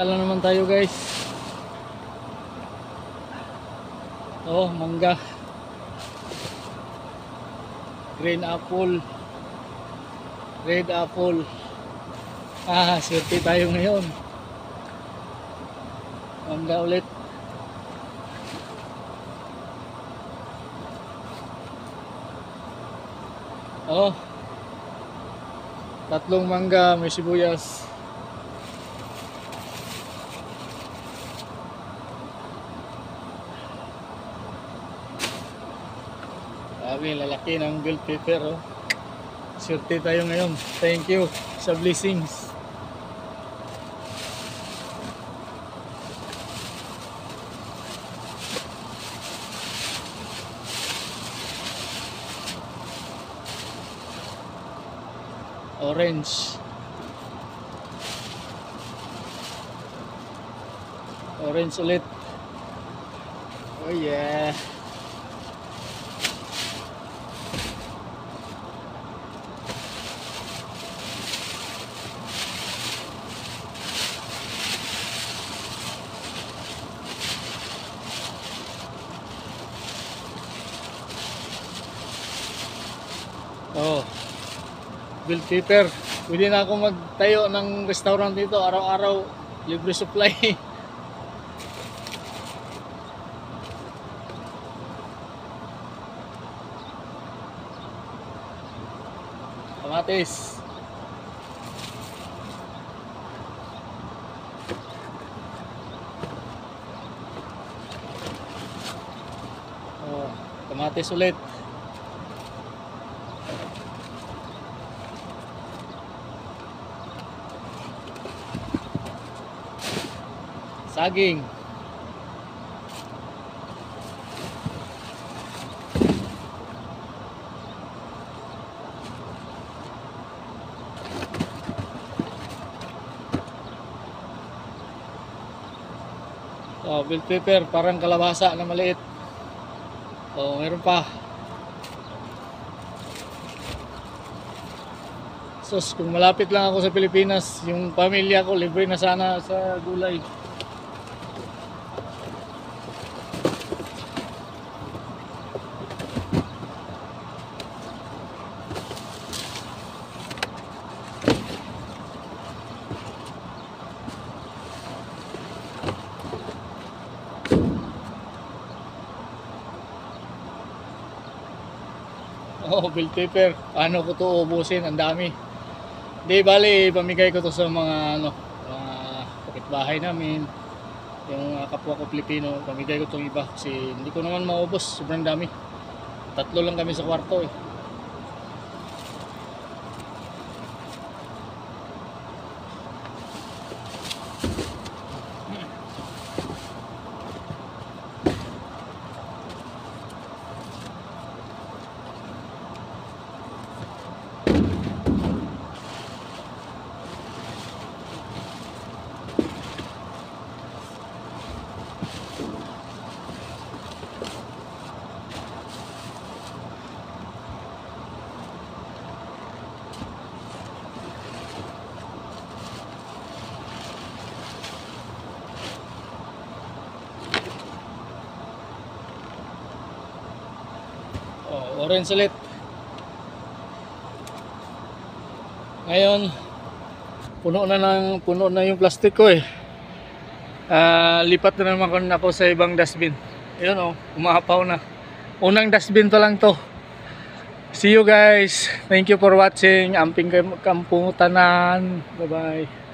Kala naman tayo guys. Oh, mangga. Green apple. Red apple. Swerte tayo ngayon. Mangga ulit. Oh. Tatlong mangga, may sibuyas. Sabi, lalaki ng bell pepper. Oh. Swerte tayo ngayon. Thank you sa blessings. Orange. Orange ulit. Oh yeah. Oh. Bell pepper. Pwede na ako magtayo ng restaurant dito. Araw-araw libre supply. Kamatis. Oh, kamatis ulit. Saging. Oh, bell pepper, parang kalabasa na maliit. Oh, meron pa. Sus, kung malapit lang ako sa Pilipinas, yung pamilya ko libre na sana sa gulay. Oh, bell pepper. Paano ko to ubusin? Ang dami. Di bali, pamigay ko to sa mga kapitbahay namin. Yung kapwa ko Pilipino, pamigay ko tong iba kasi hindi ko naman maubos. Sobrang dami. Tatlo lang kami sa kwarto eh. Oh, orange ulit. Ngayon, puno na yung plastic ko eh. Lipat na naman ako sa ibang dustbin. Ayun oh, umahapaw na. Unang dustbin pa lang to. See you guys. Thank you for watching. Amping Kampung Tanan. Bye bye.